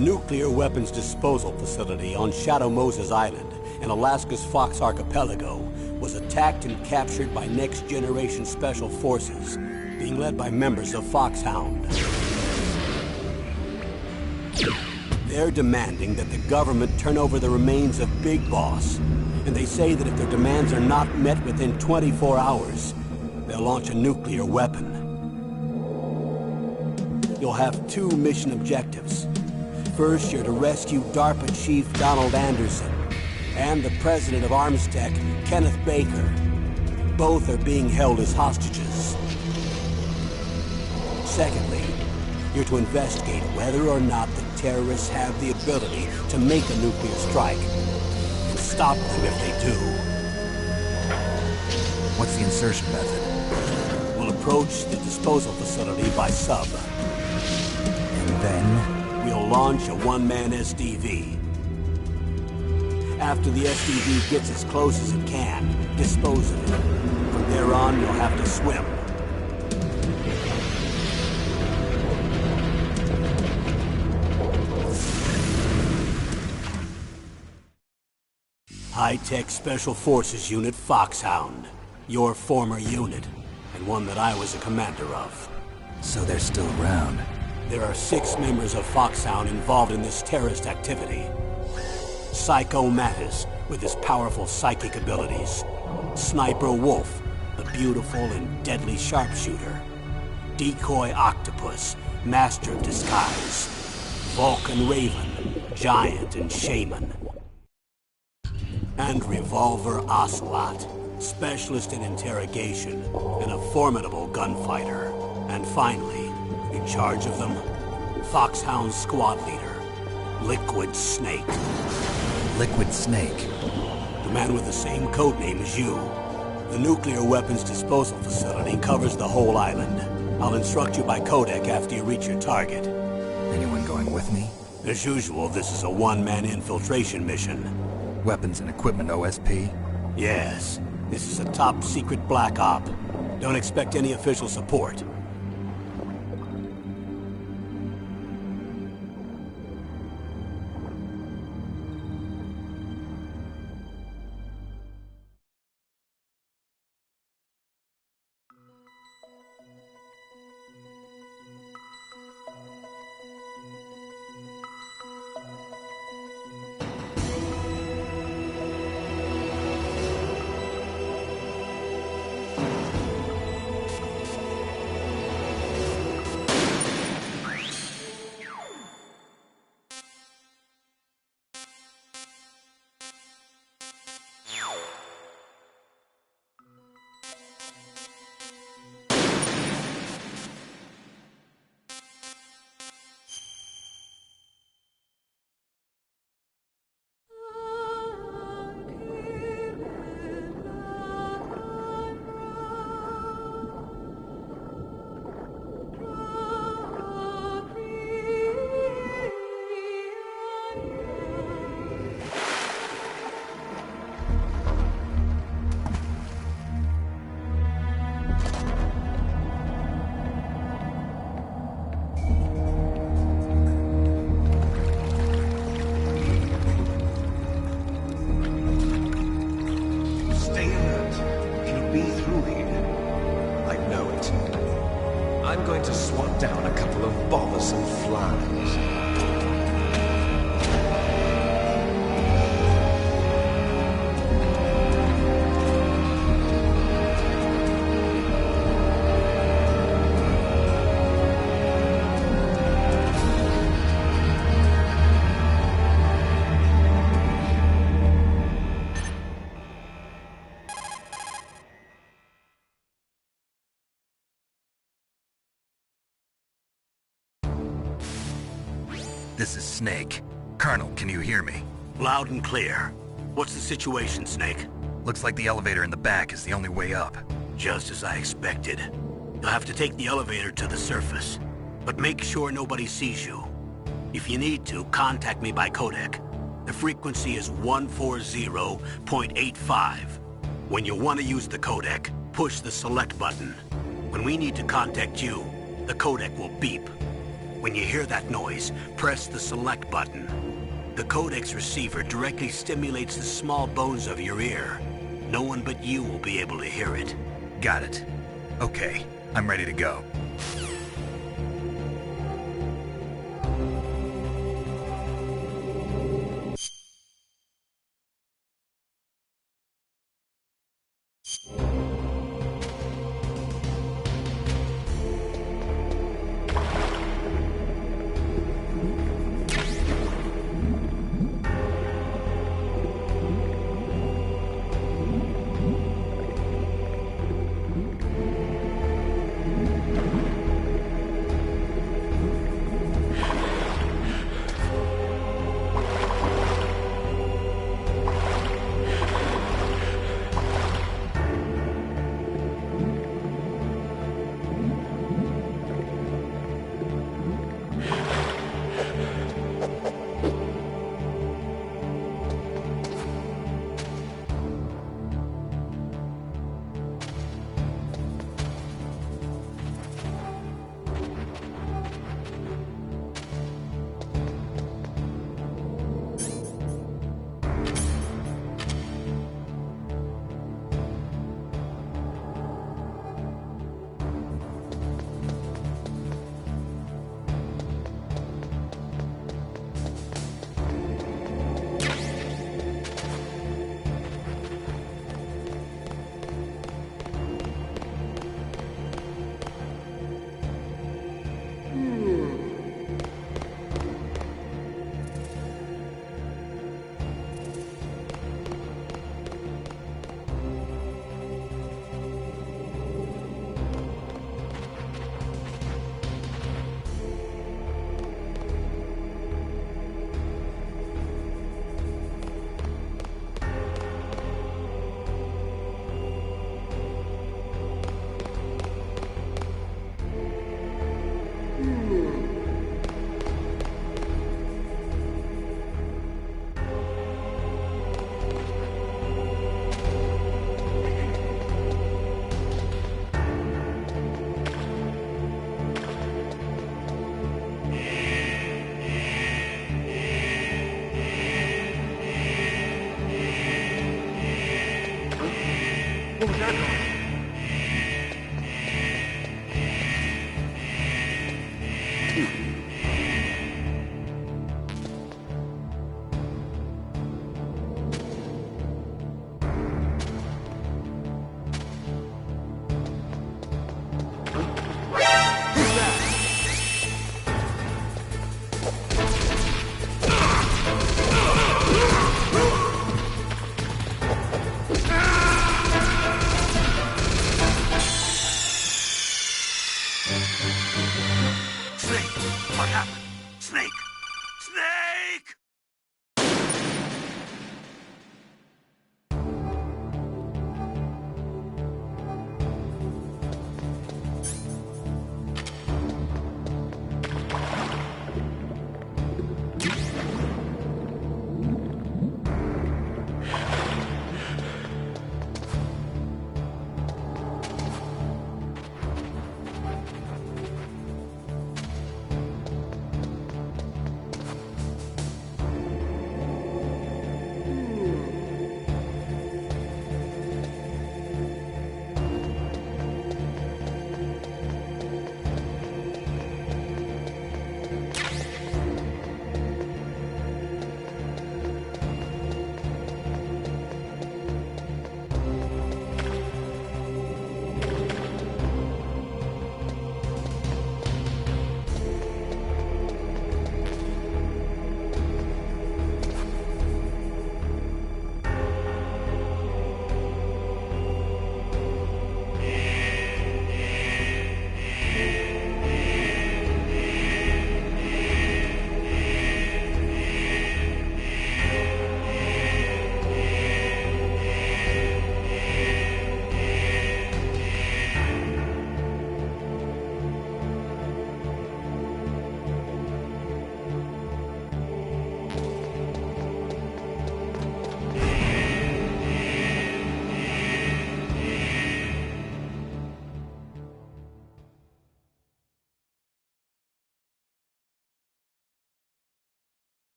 nuclear weapons disposal facility on Shadow Moses Island in Alaska's Fox Archipelago was attacked and captured by next-generation special forces, being led by members of Foxhound. They're demanding that the government turn over the remains of Big Boss, and they say that if their demands are not met within 24 hours, they'll launch a nuclear weapon. You'll have two mission objectives. First, you're to rescue DARPA Chief Donald Anderson and the president of Armstech, Kenneth Baker. Both are being held as hostages. Secondly, you're to investigate whether or not the terrorists have the ability to make a nuclear strike and stop them if they do. What's the insertion method? We'll approach the disposal facility by sub. And then? We'll launch a one-man SDV. After the SDV gets as close as it can, dispose of it. From there on, you'll have to swim. High-Tech Special Forces Unit Foxhound. Your former unit, and one that I was a commander of. So they're still around. There are 6 members of Foxhound involved in this terrorist activity. Psycho Mattis, with his powerful psychic abilities. Sniper Wolf, the beautiful and deadly sharpshooter. Decoy Octopus, master of disguise. Vulcan Raven, giant and shaman. And Revolver Ocelot, specialist in interrogation and a formidable gunfighter. And finally, in charge of them, Foxhound squad leader, Liquid Snake. Liquid Snake? The man with the same codename as you. The nuclear weapons disposal facility covers the whole island. I'll instruct you by codec after you reach your target. Anyone going with me? As usual, this is a one-man infiltration mission. Weapons and equipment OSP? Yes. This is a top-secret black op. Don't expect any official support. I'm going to swat down a couple of bothersome flies. This is Snake. Colonel, can you hear me? Loud and clear. What's the situation, Snake? Looks like the elevator in the back is the only way up. Just as I expected. You'll have to take the elevator to the surface. But make sure nobody sees you. If you need to, contact me by codec. The frequency is 140.85. When you want to use the codec, push the select button. When we need to contact you, the codec will beep. When you hear that noise, press the select button. The codex receiver directly stimulates the small bones of your ear. No one but you will be able to hear it. Got it. Okay, I'm ready to go.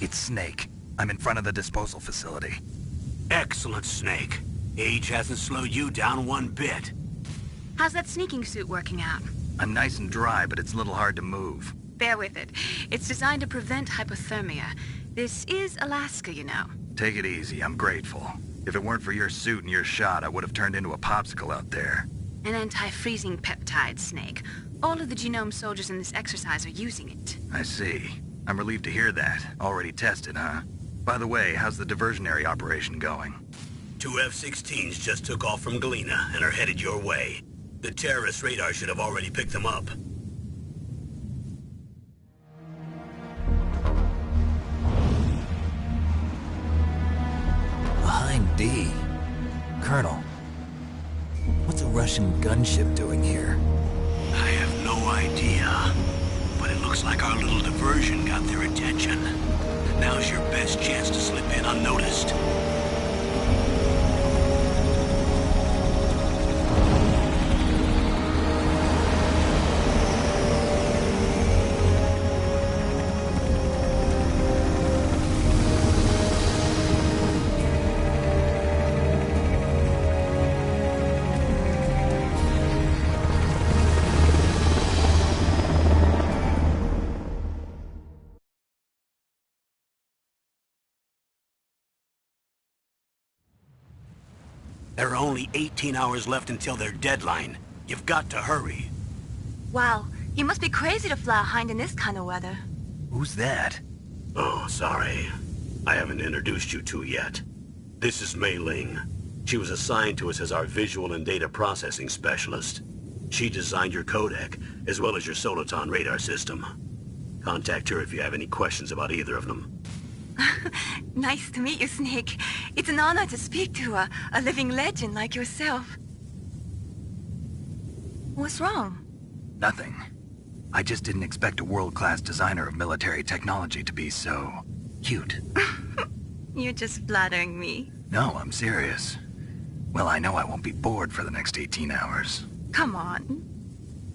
It's Snake. I'm in front of the disposal facility. Excellent, Snake. Age hasn't slowed you down one bit. How's that sneaking suit working out? I'm nice and dry, but it's a little hard to move. Bear with it. It's designed to prevent hypothermia. This is Alaska, you know. Take it easy, I'm grateful. If it weren't for your suit and your shot, I would have turned into a popsicle out there. An anti-freezing peptide, Snake. All of the genome soldiers in this exercise are using it. I see. I'm relieved to hear that. Already tested, huh? By the way, how's the diversionary operation going? 2 F-16s just took off from Galena and are headed your way. The terrorist radar should have already picked them up. Behind D. Colonel, what's a Russian gunship doing here? I have no idea, but it looks like our little diversion got their attention. Now's your best chance to slip in unnoticed. There are only 18 hours left until their deadline. You've got to hurry. Wow, you must be crazy to fly a Hind in this kind of weather. Who's that? Oh, sorry. I haven't introduced you two yet. This is Mei Ling. She was assigned to us as our visual and data processing specialist. She designed your codec, as well as your Soliton radar system. Contact her if you have any questions about either of them. Nice to meet you, Snake. It's an honor to speak to a living legend like yourself. What's wrong? Nothing. I just didn't expect a world-class designer of military technology to be so cute. You're just flattering me. No, I'm serious. Well, I know I won't be bored for the next 18 hours. Come on.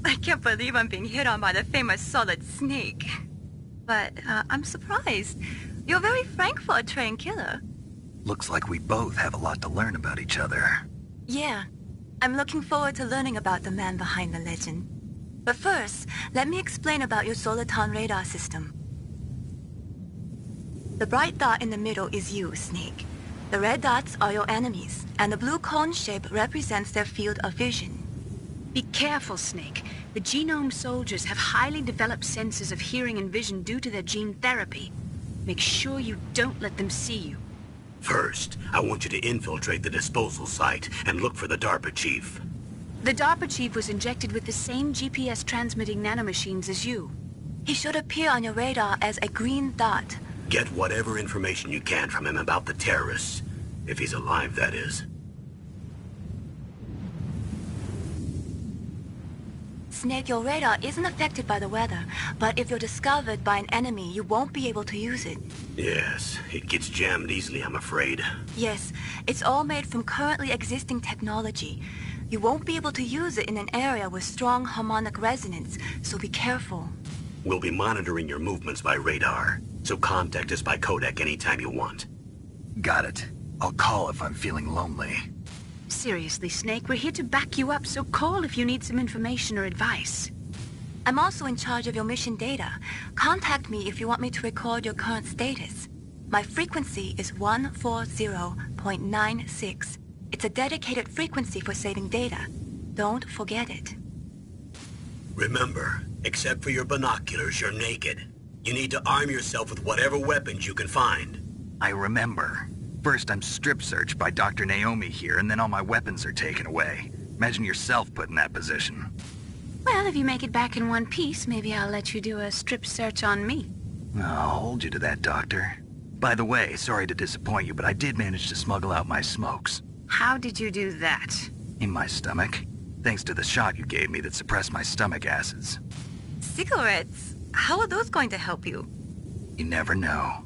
I can't believe I'm being hit on by the famous Solid Snake. But I'm surprised. You're very frank for a trained killer. Looks like we both have a lot to learn about each other. Yeah. I'm looking forward to learning about the man behind the legend. But first, let me explain about your Soliton radar system. The bright dot in the middle is you, Snake. The red dots are your enemies, and the blue cone shape represents their field of vision. Be careful, Snake. The genome soldiers have highly developed senses of hearing and vision due to their gene therapy. Make sure you don't let them see you. First, I want you to infiltrate the disposal site and look for the DARPA chief. The DARPA chief was injected with the same GPS transmitting nanomachines as you. He should appear on your radar as a green dot. Get whatever information you can from him about the terrorists. If he's alive, that is. Snake, your radar isn't affected by the weather, but if you're discovered by an enemy, you won't be able to use it. Yes, it gets jammed easily, I'm afraid. Yes, it's all made from currently existing technology. You won't be able to use it in an area with strong harmonic resonance, so be careful. We'll be monitoring your movements by radar, so contact us by codec anytime you want. Got it. I'll call if I'm feeling lonely. Seriously, Snake, we're here to back you up, so call if you need some information or advice. I'm also in charge of your mission data. Contact me if you want me to record your current status. My frequency is 140.96. It's a dedicated frequency for saving data. Don't forget it. Remember, except for your binoculars, you're naked. You need to arm yourself with whatever weapons you can find. I remember. First, I'm strip searched by Dr. Naomi here, and then all my weapons are taken away. Imagine yourself put in that position. Well, if you make it back in one piece, maybe I'll let you do a strip search on me. I'll hold you to that, Doctor. By the way, sorry to disappoint you, but I did manage to smuggle out my smokes. How did you do that? In my stomach. Thanks to the shot you gave me that suppressed my stomach acids. Cigarettes? How are those going to help you? You never know.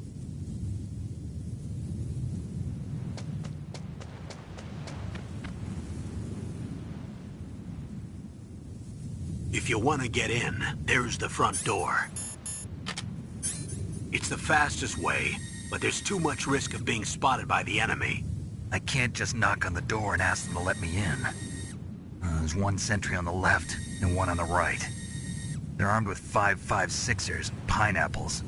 If you want to get in, there's the front door. It's the fastest way, but there's too much risk of being spotted by the enemy. I can't just knock on the door and ask them to let me in. There's one sentry on the left and one on the right. They're armed with 5.56ers and pineapples.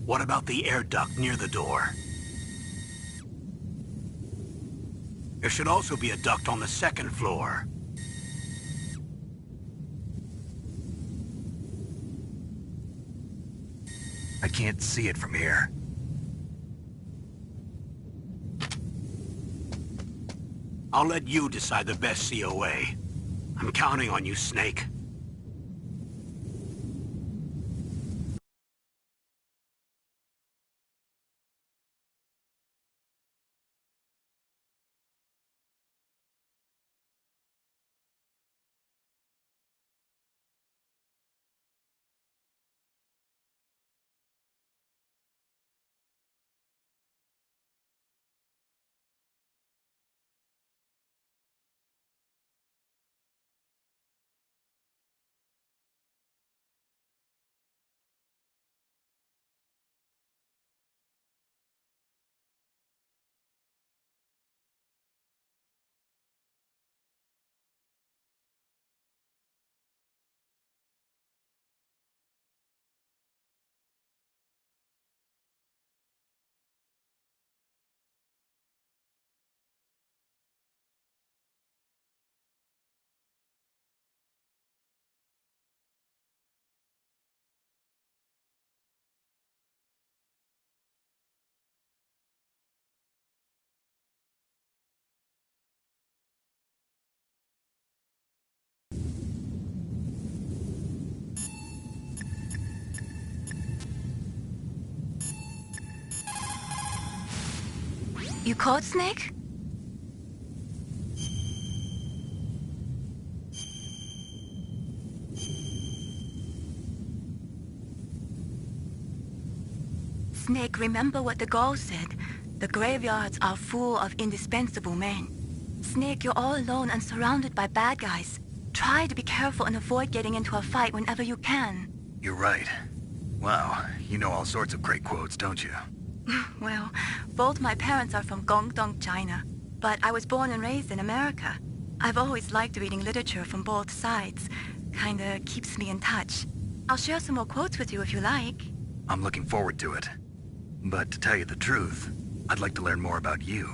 What about the air duct near the door? There should also be a duct on the second floor. I can't see it from here. I'll let you decide the best COA. I'm counting on you, Snake. You caught Snake? Snake, remember what the Gaul said. The graveyards are full of indispensable men. Snake, you're all alone and surrounded by bad guys. Try to be careful and avoid getting into a fight whenever you can. You're right. Wow, you know all sorts of great quotes, don't you? Well, both my parents are from Guangdong, China. But I was born and raised in America. I've always liked reading literature from both sides. Kinda keeps me in touch. I'll share some more quotes with you if you like. I'm looking forward to it. But to tell you the truth, I'd like to learn more about you.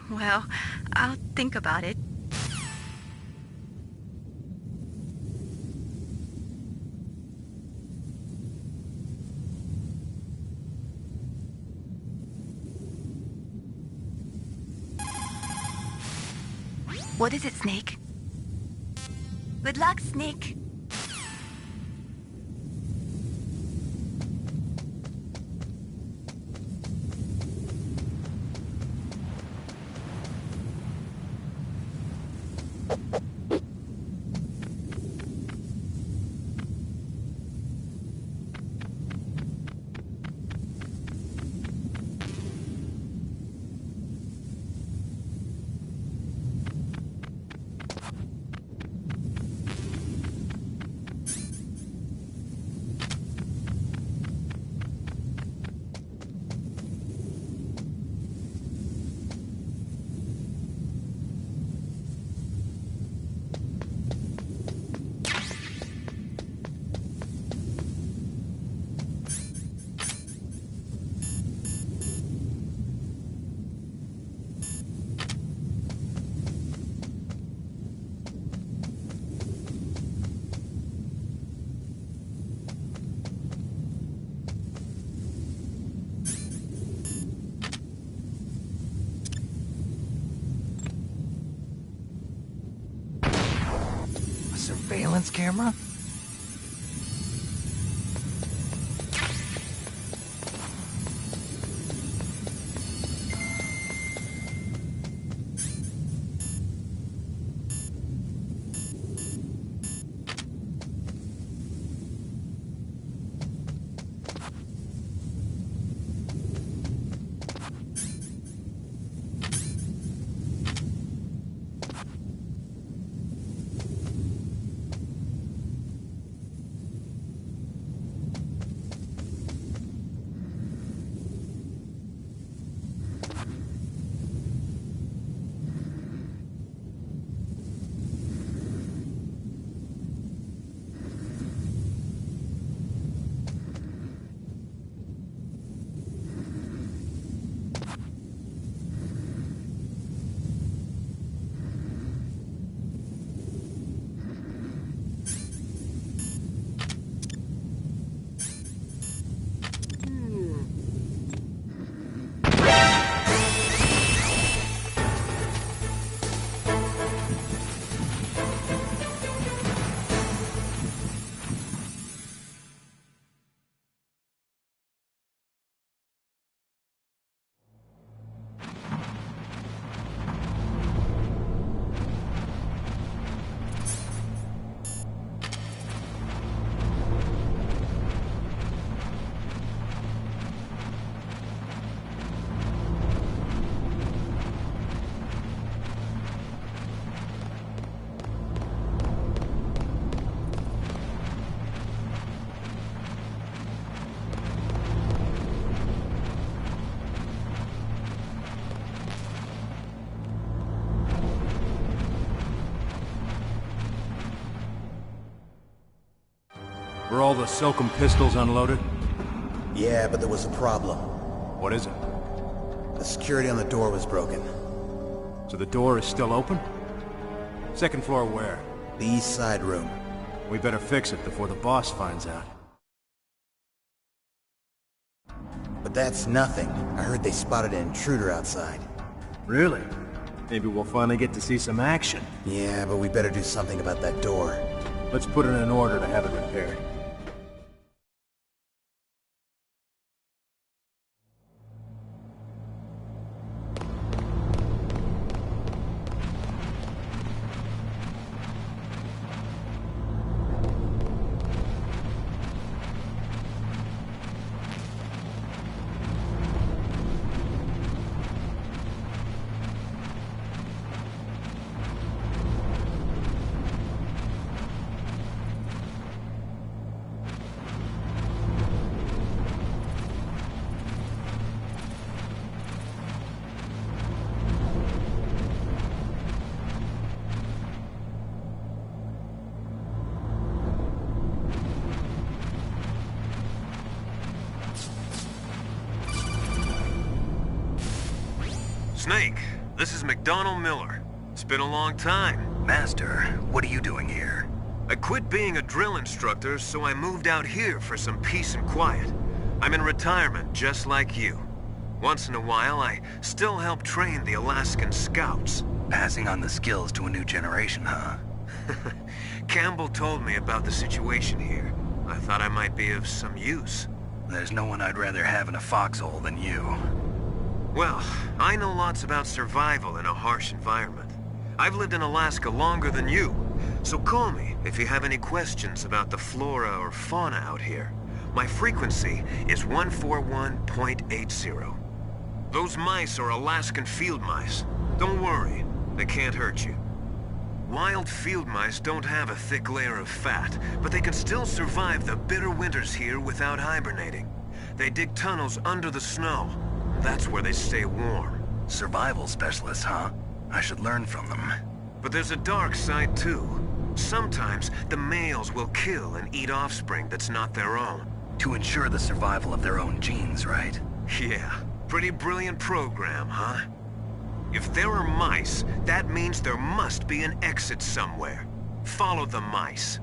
Well, I'll think about it. What is it, Snake? Good luck, Snake. Surveillance camera? Were all the Silkum pistols unloaded? Yeah, but there was a problem. What is it? The security on the door was broken. So the door is still open? Second floor where? The east side room. We better fix it before the boss finds out. But that's nothing. I heard they spotted an intruder outside. Really? Maybe we'll finally get to see some action. Yeah, but we better do something about that door. Let's put in an order to have it repaired. Snake, this is McDonald Miller. It's been a long time. Master, what are you doing here? I quit being a drill instructor, so I moved out here for some peace and quiet. I'm in retirement, just like you. Once in a while, I still help train the Alaskan Scouts. Passing on the skills to a new generation, huh? Campbell told me about the situation here. I thought I might be of some use. There's no one I'd rather have in a foxhole than you. Well, I know lots about survival in a harsh environment. I've lived in Alaska longer than you, so call me if you have any questions about the flora or fauna out here. My frequency is 141.80. Those mice are Alaskan field mice. Don't worry, they can't hurt you. Wild field mice don't have a thick layer of fat, but they can still survive the bitter winters here without hibernating. They dig tunnels under the snow. That's where they stay warm. Survival specialists, huh? I should learn from them. But there's a dark side too. Sometimes the males will kill and eat offspring that's not their own. To ensure the survival of their own genes, right? Yeah, pretty brilliant program, huh? If there are mice, that means there must be an exit somewhere. Follow the mice.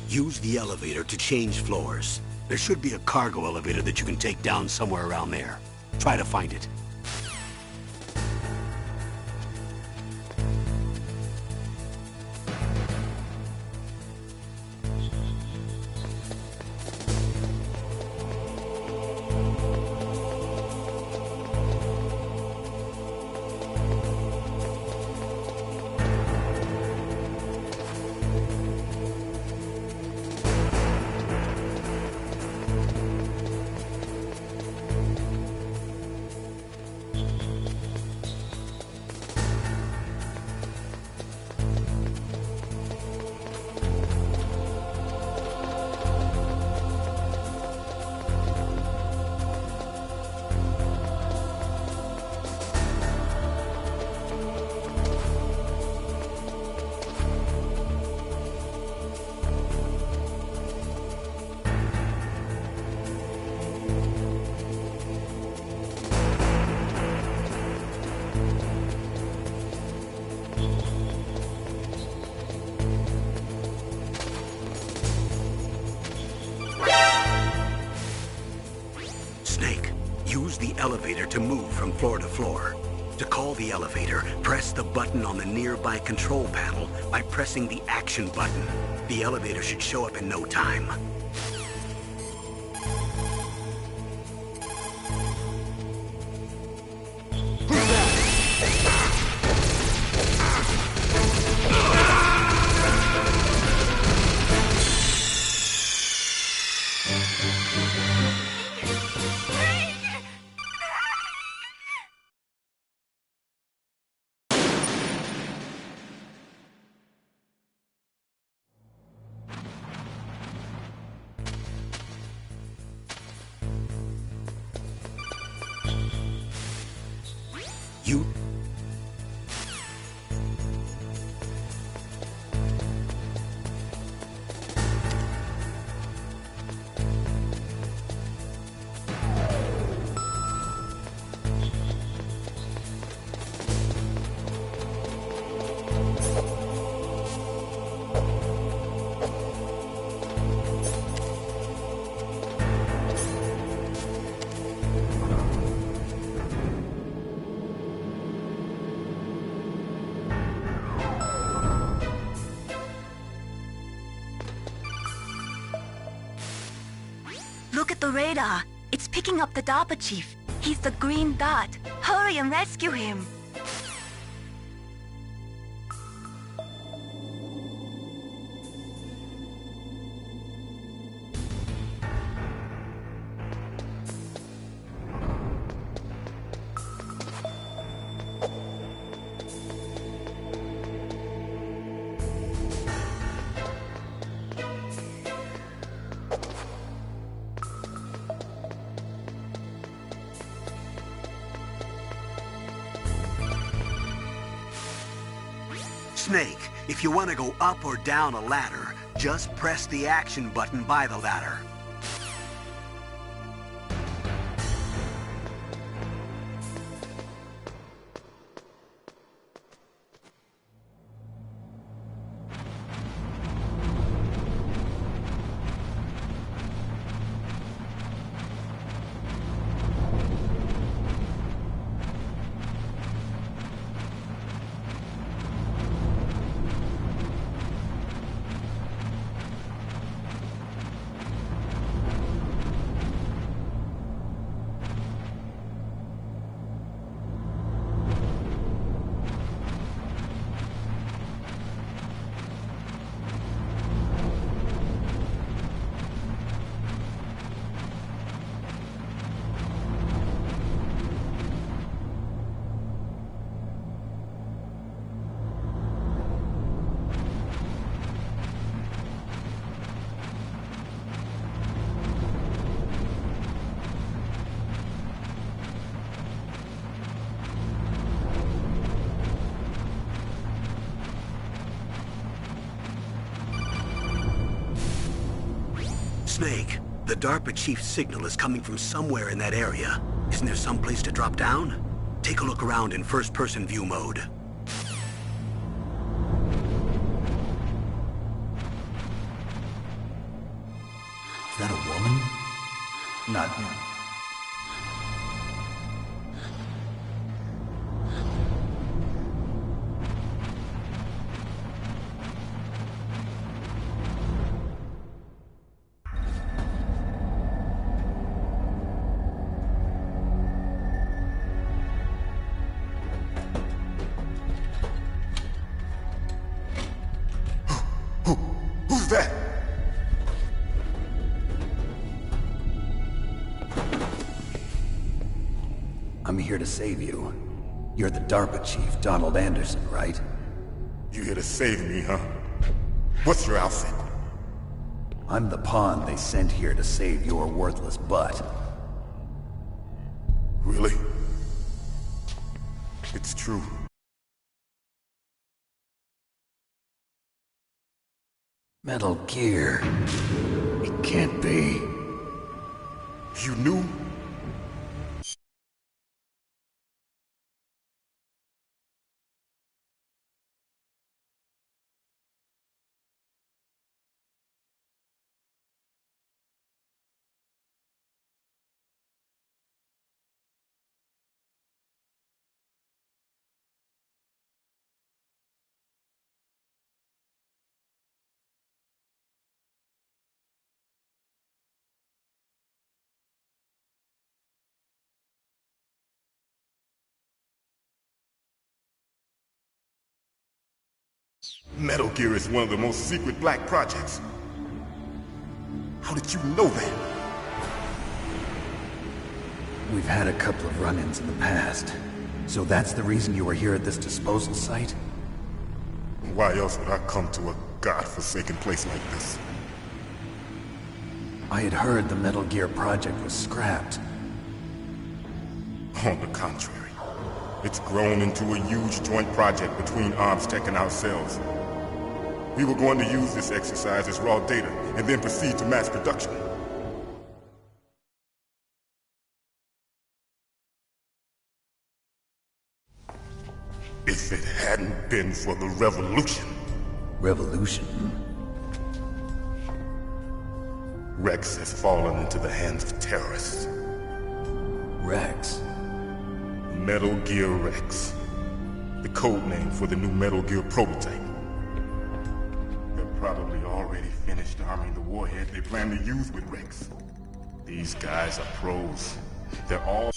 Use the elevator to change floors. There should be a cargo elevator that you can take down somewhere around there. Try to find it. elevator to move from floor to floor. To call the elevator, press the button on the nearby control panel by pressing the action button. The elevator should show up in no time. You... Look at the radar. It's picking up the DARPA chief. He's the green dot. Hurry and rescue him. Snake, if you want to go up or down a ladder, just press the action button by the ladder. Snake, the DARPA chief's signal is coming from somewhere in that area. Isn't there some place to drop down? Take a look around in first-person view mode. Is that a woman? Not yet. Who's that? I'm here to save you. You're the DARPA chief, Donald Anderson, right? You here to save me, huh? What's your outfit? I'm the pawn they sent here to save your worthless butt. Really? It's true. Metal Gear. It can't be. You knew? Metal Gear is one of the most secret black projects. How did you know that? We've had a couple of run-ins in the past. So that's the reason you were here at this disposal site? Why else would I come to a god-forsaken place like this? I had heard the Metal Gear project was scrapped. On the contrary, it's grown into a huge joint project between ArmsTech and ourselves. We were going to use this exercise as raw data and then proceed to mass production. If it hadn't been for the revolution... Revolution? Rex has fallen into the hands of terrorists. Rex? Metal Gear Rex. The code name for the new Metal Gear prototype. They're probably already finished arming the warhead they plan to use with Rex. These guys are pros. They're all...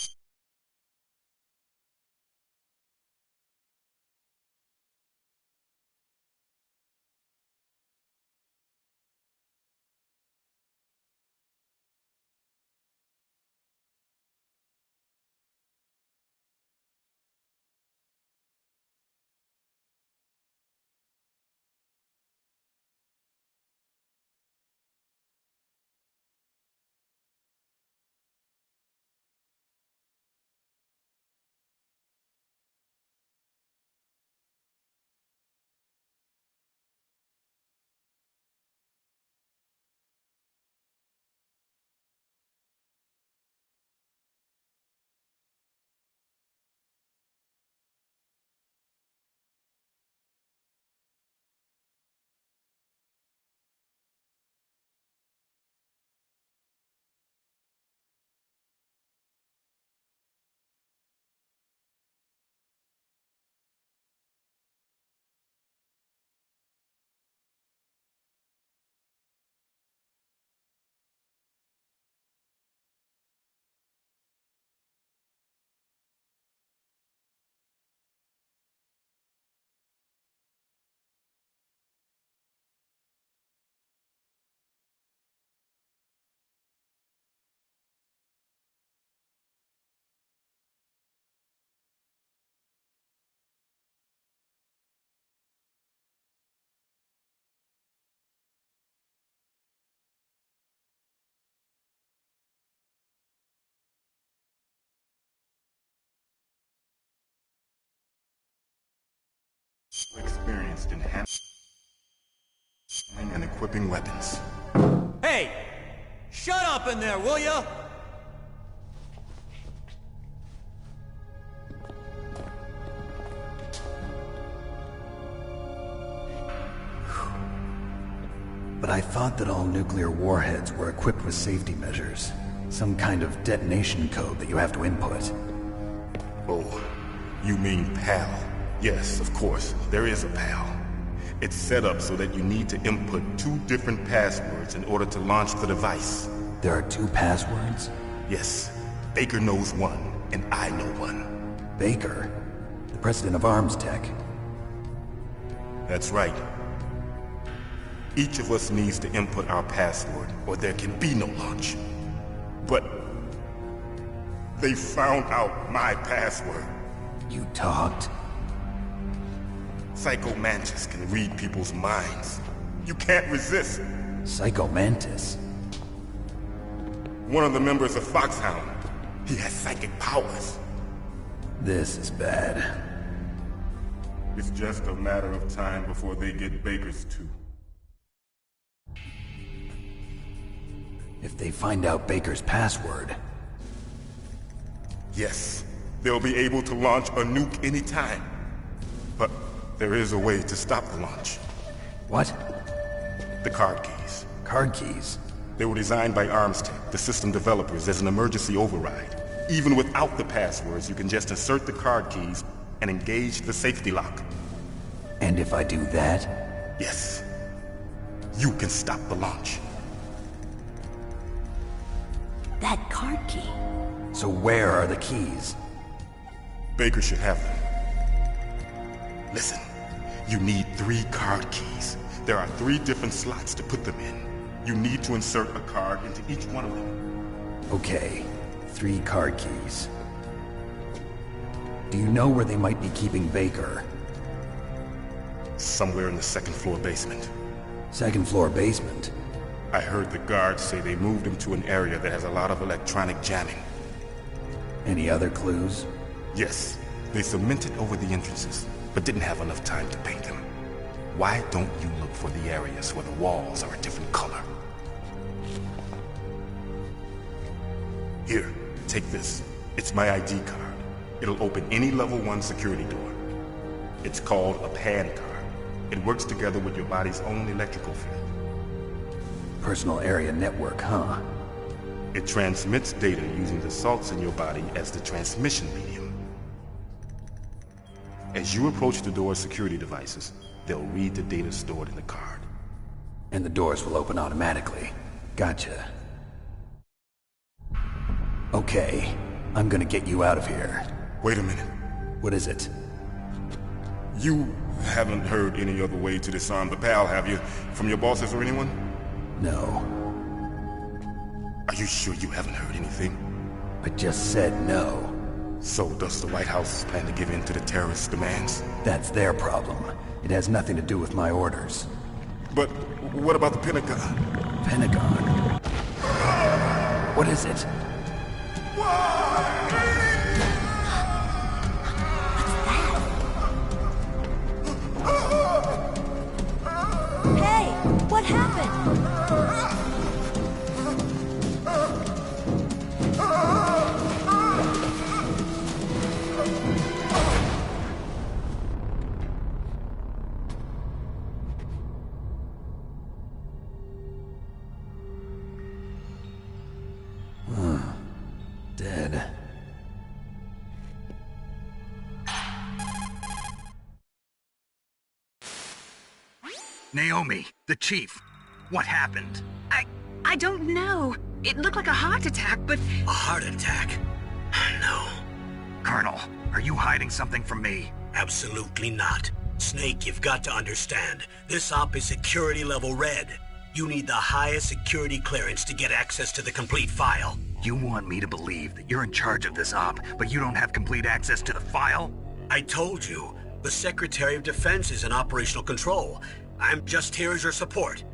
experienced in handling and equipping weapons. Hey! Shut up in there, will ya? But I thought that all nuclear warheads were equipped with safety measures. Some kind of detonation code that you have to input. Oh, you mean PAL? Yes, of course, there is a PAL. It's set up so that you need to input 2 different passwords in order to launch the device. There are 2 passwords? Yes. Baker knows one, and I know one. Baker? The president of ArmsTech? That's right. Each of us needs to input our password, or there can be no launch. But... they found out my password. You talked? Psycho Mantis can read people's minds. You can't resist. Psycho Mantis? One of the members of Foxhound. He has psychic powers. This is bad. It's just a matter of time before they get Baker's too. If they find out Baker's password... Yes, they'll be able to launch a nuke anytime. But there is a way to stop the launch. What? The card keys. Card keys? They were designed by ArmsTech, the system developers, as an emergency override. Even without the passwords, you can just insert the card keys and engage the safety lock. And if I do that? Yes. You can stop the launch. That card key. So where are the keys? Baker should have them. Listen, You need 3 card keys. There are 3 different slots to put them in. You need to insert a card into each one of them. Okay, 3 card keys. Do you know where they might be keeping Baker? Somewhere in the 2nd floor basement. 2nd floor basement? I heard the guards say they moved him to an area that has a lot of electronic jamming. Any other clues? Yes, they cemented over the entrances, but didn't have enough time to paint them. Why don't you look for the areas where the walls are a different color? Here, take this. It's my ID card. It'll open any level 1 security door. It's called a PAN card. It works together with your body's own electrical field. Personal area network, huh? It transmits data using the salts in your body as the transmission medium. As you approach the door's security devices, they'll read the data stored in the card. And the doors will open automatically. Gotcha. Okay, I'm gonna get you out of here. Wait a minute. What is it? You haven't heard any other way to disarm the PAL, have you? From your bosses or anyone? No. Are you sure you haven't heard anything? I just said no. So does the White House plan to give in to the terrorists' demands? That's their problem. It has nothing to do with my orders. But what about the Pentagon? Pentagon? What is it? Hey, what happened? Dead. Naomi, the chief. What happened? I don't know. It looked like a heart attack, but... A heart attack? No. Colonel, are you hiding something from me? Absolutely not. Snake, you've got to understand. This op is security level red. You need the highest security clearance to get access to the complete file. You want me to believe that you're in charge of this op, but you don't have complete access to the file? I told you, the Secretary of Defense is in operational control. I'm just here as your support.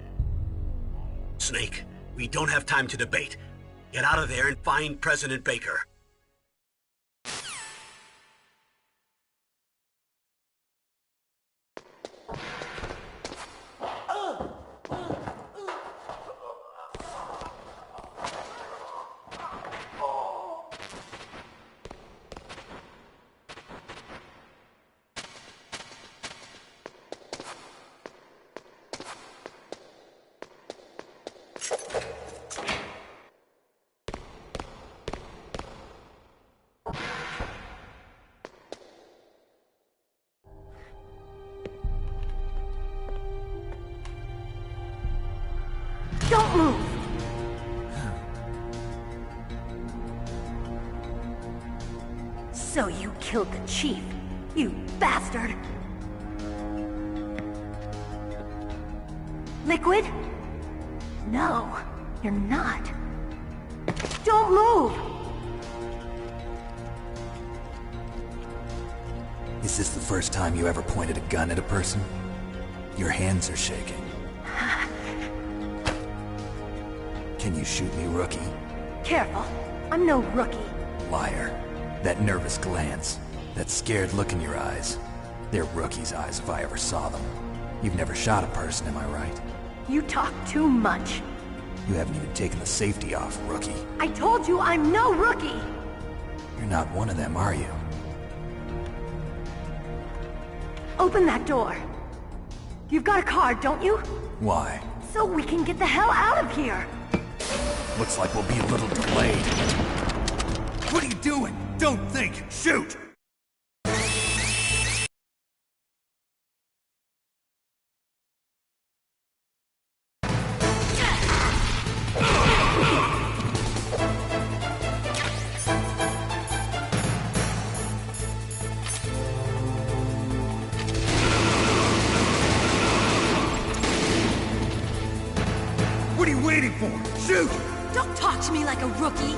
Snake, we don't have time to debate. Get out of there and find President Baker. Don't move! So you killed the chief, you bastard! Liquid? No, you're not. Don't move! Is this the first time you ever pointed a gun at a person? Your hands are shaking. Can you shoot me, rookie? Careful, I'm no rookie. Liar. That nervous glance, that scared look in your eyes. They're rookie's eyes if I ever saw them. You've never shot a person, am I right? You talk too much. You haven't even taken the safety off, rookie. I told you I'm no rookie! You're not one of them, are you? Open that door. You've got a card, don't you? Why? So we can get the hell out of here! Looks like we'll be a little delayed. What are you doing? Don't think! Shoot! waiting for? Shoot! Don't talk to me like a rookie!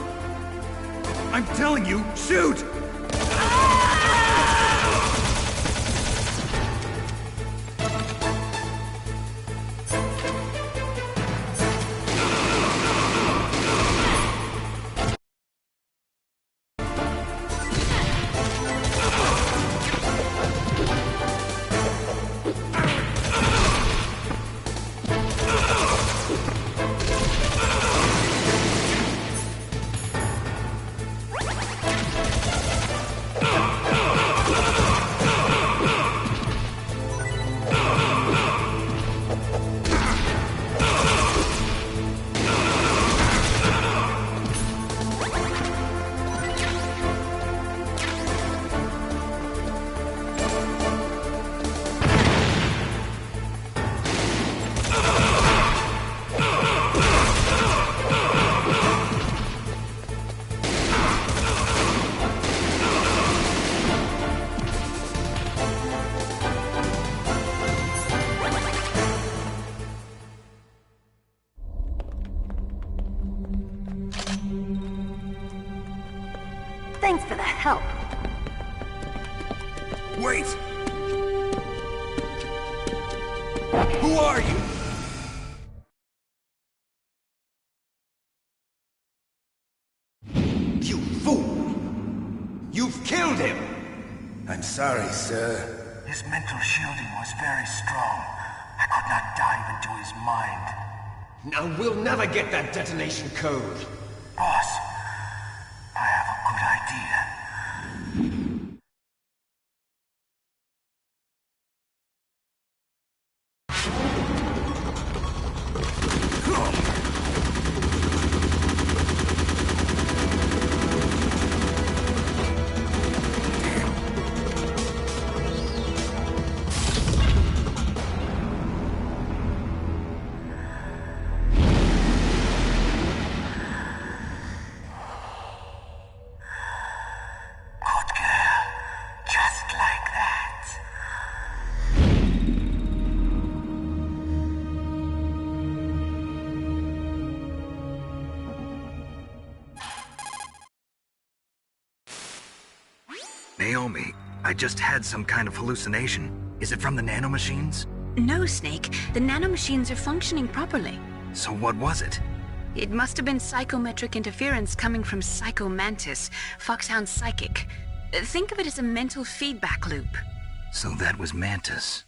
I'm telling you, shoot! Thanks for the help. Wait! Who are you? You fool! You've killed him! I'm sorry, sir. His mental shielding was very strong. I could not dive into his mind. Now we'll never get that detonation code. Boss, I have a good idea. Naomi, I just had some kind of hallucination. Is it from the nanomachines? No, Snake. The nanomachines are functioning properly. So what was it? It must have been psychometric interference coming from Psycho Mantis, Foxhound's psychic. Think of it as a mental feedback loop. So that was Mantis.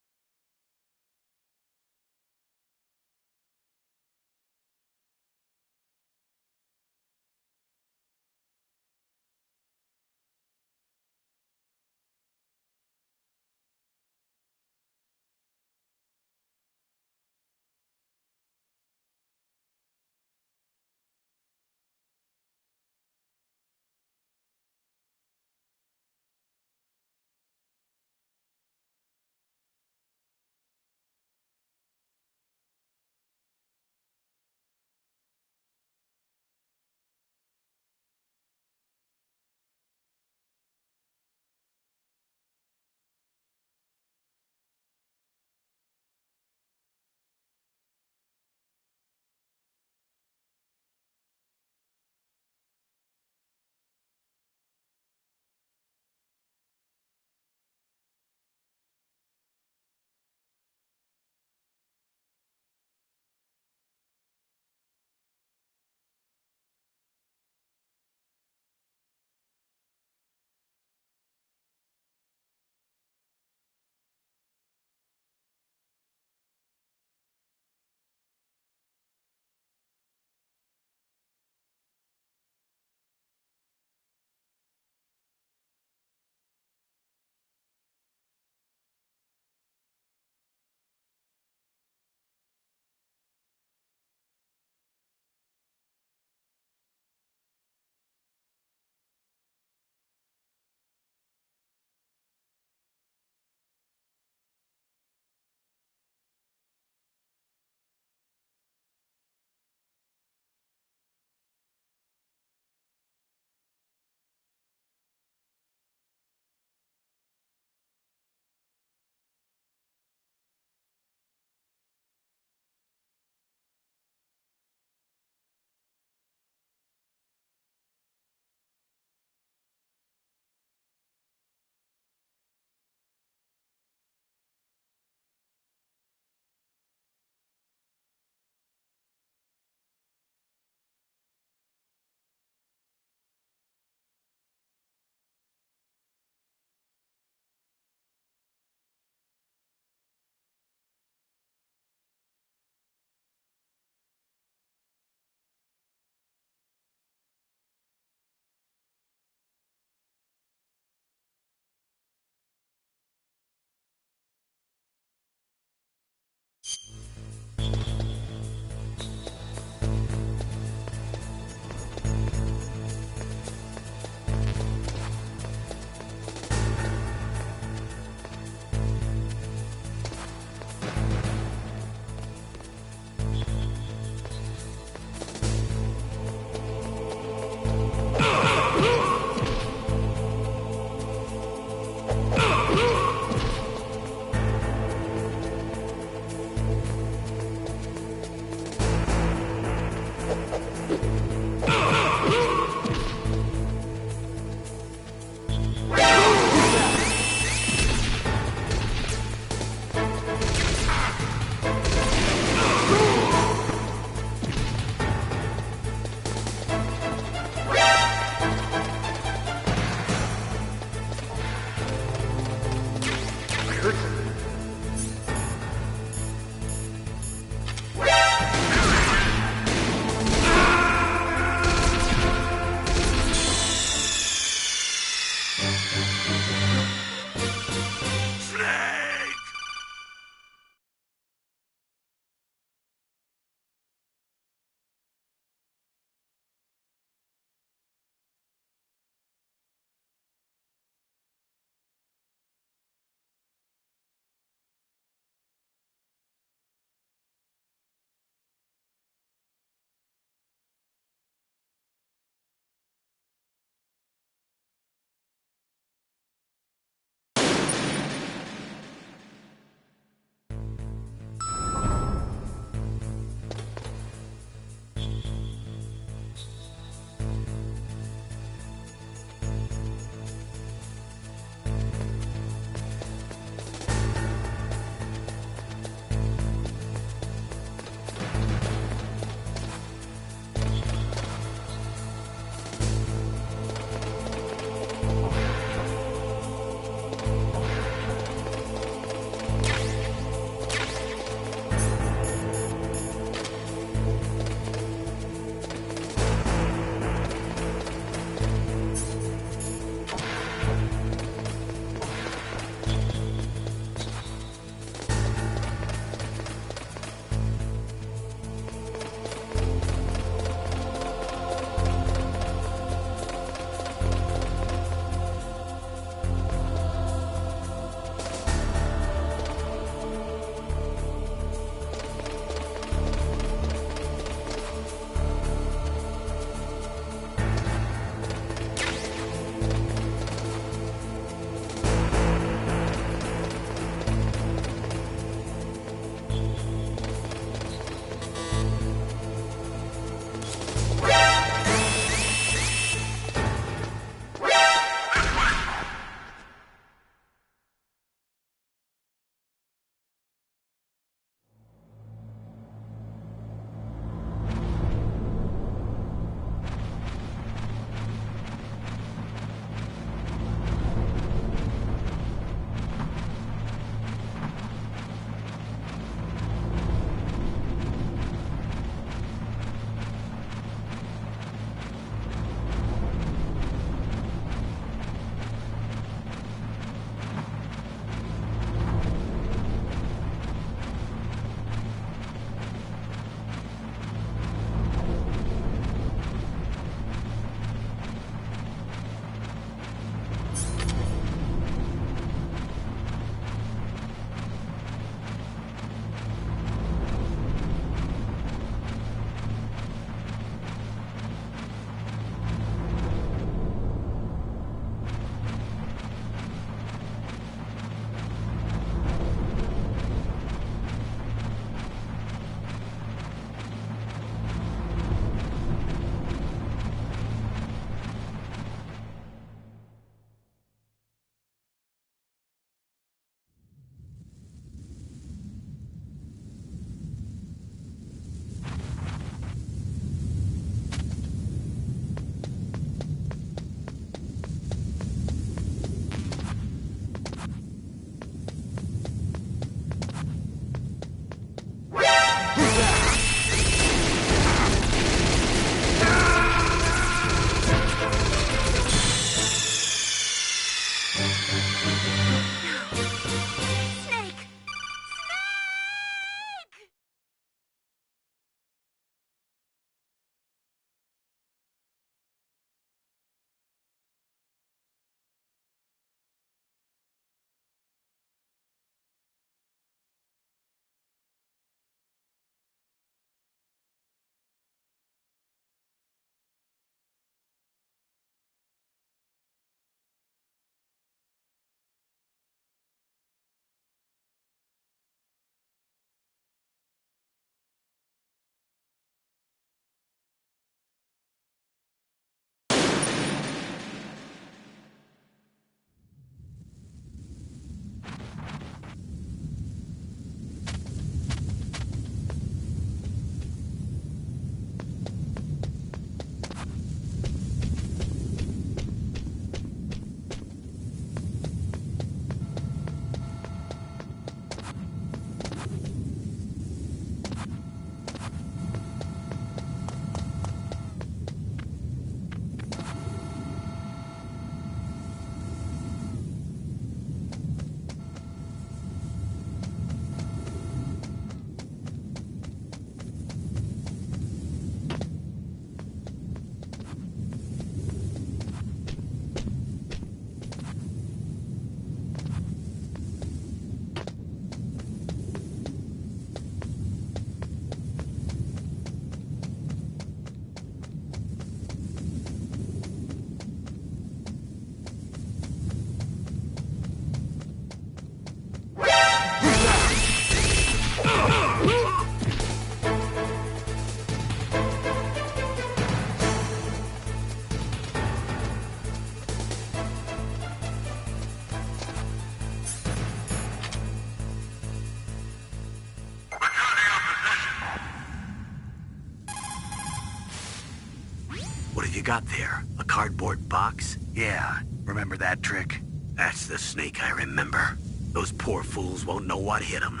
got there? A cardboard box? Yeah, remember that trick? That's the Snake I remember. Those poor fools won't know what hit them.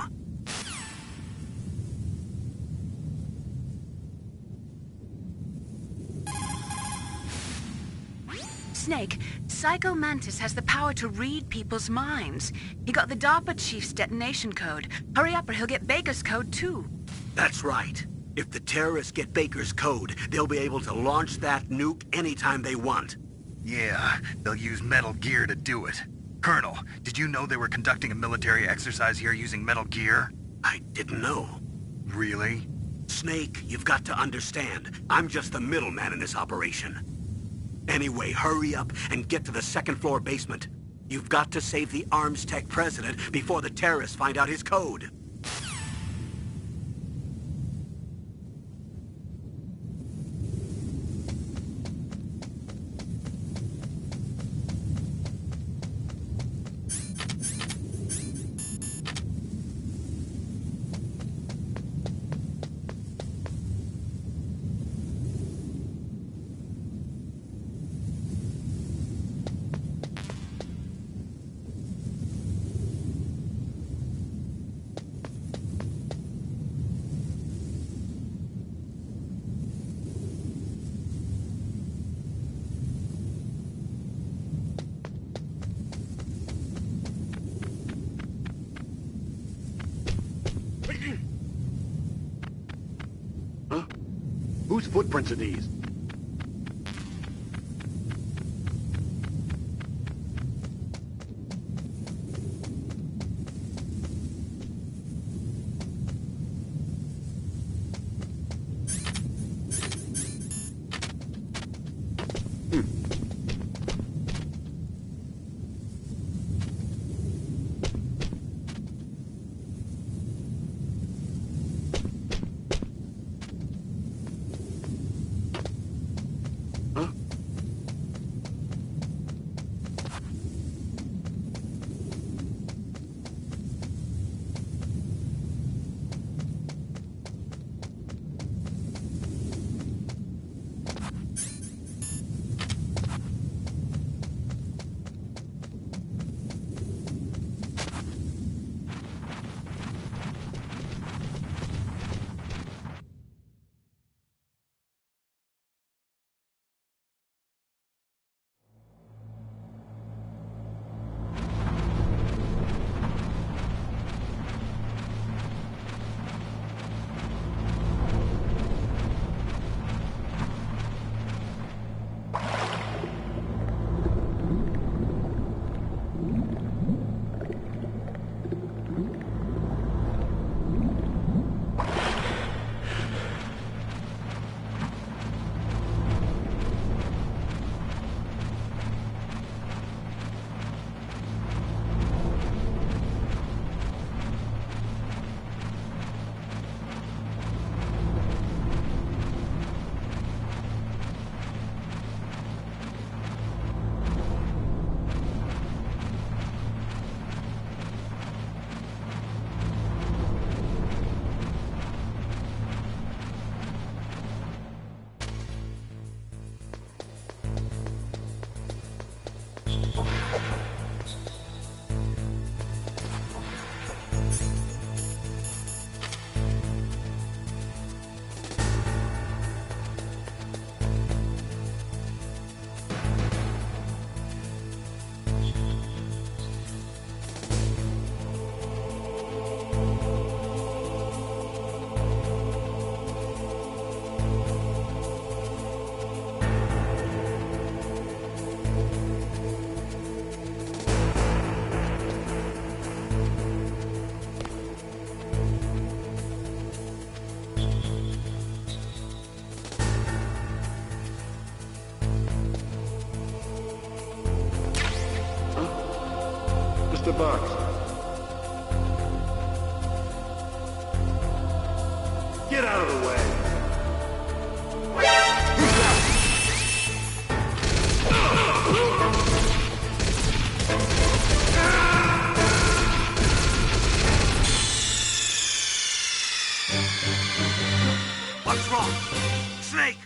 Snake, Psycho Mantis has the power to read people's minds. He got the DARPA chief's detonation code. Hurry up or he'll get Baker's code too. That's right. If the terrorists get Baker's code, they'll be able to launch that nuke anytime they want. Yeah, they'll use Metal Gear to do it. Colonel, did you know they were conducting a military exercise here using Metal Gear? I didn't know. Really? Snake, you've got to understand. I'm just the middleman in this operation. Anyway, hurry up and get to the second-floor basement. You've got to save the Arms Tech president before the terrorists find out his code. Huh? Whose footprints are these? The box. Get out of the way. What's wrong? Snake!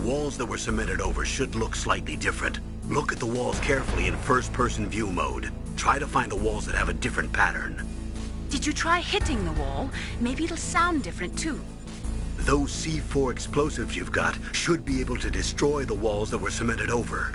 walls that were cemented over should look slightly different. Look at the walls carefully in first-person view mode. Try to find the walls that have a different pattern. Did you try hitting the wall? Maybe it'll sound different too. Those C4 explosives you've got should be able to destroy the walls that were cemented over.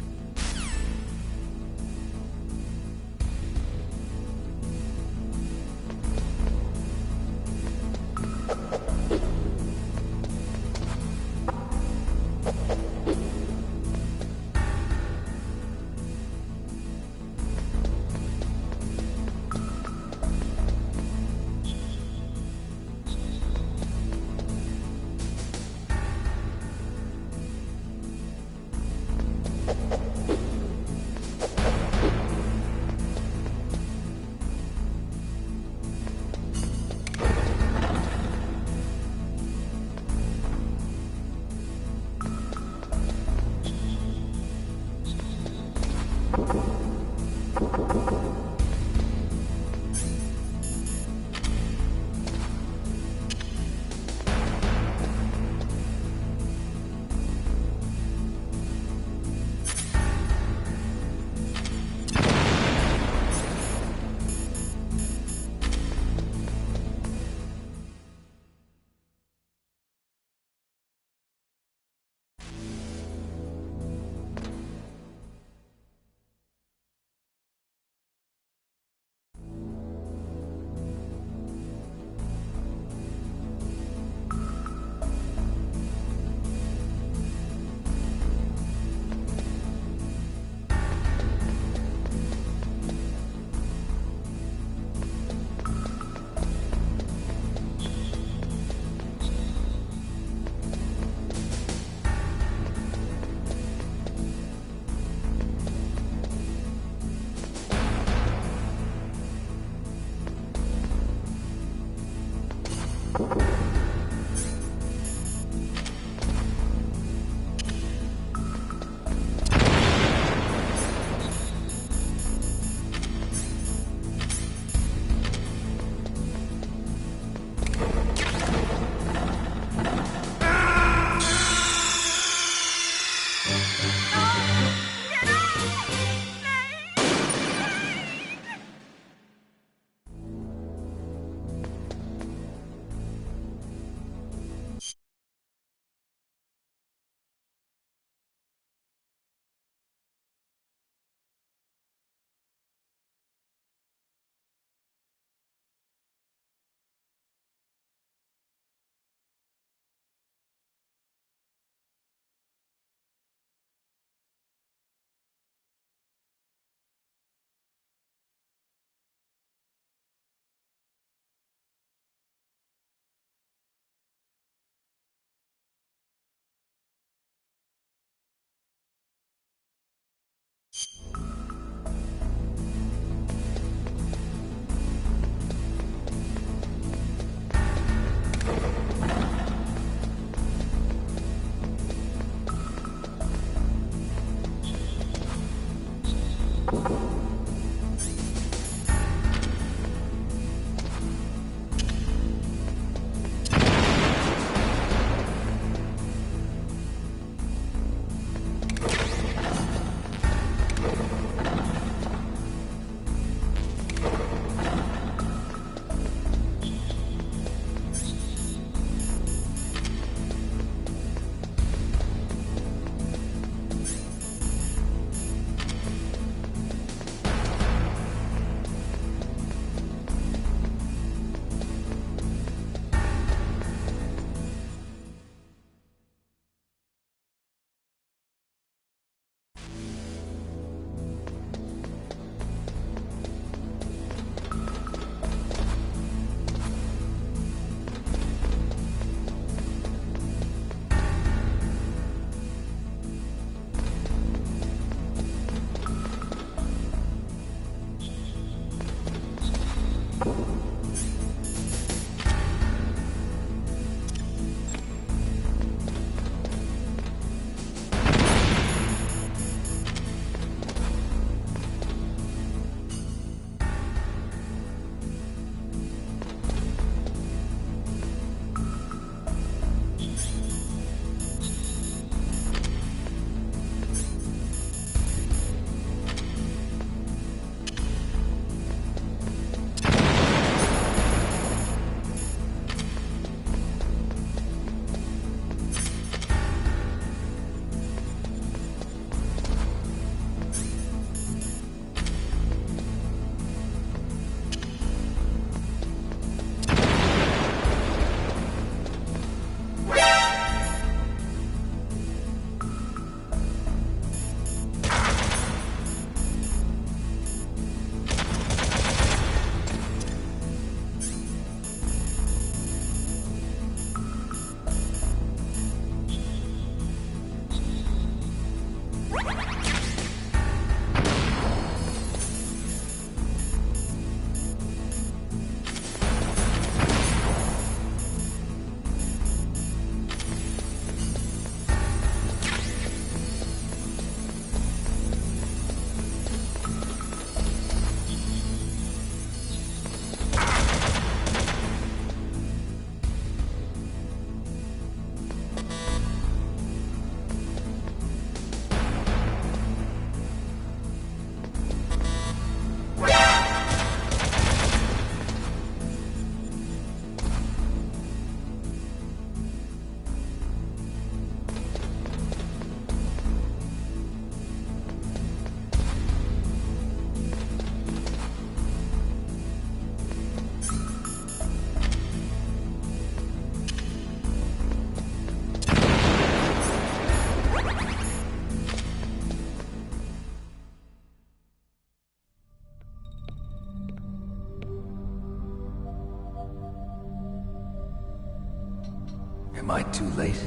Am I too late?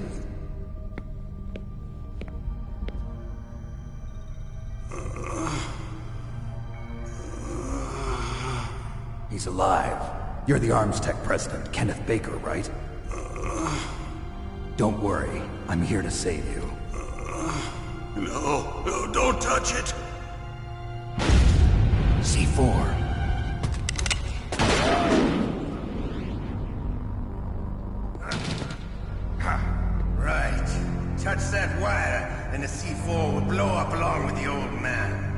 He's alive. You're the Arms Tech president, Kenneth Baker, right? Don't worry. I'm here to save you. No, don't touch it! C4. Right. Touch that wire, and the C4 will blow up along with the old man.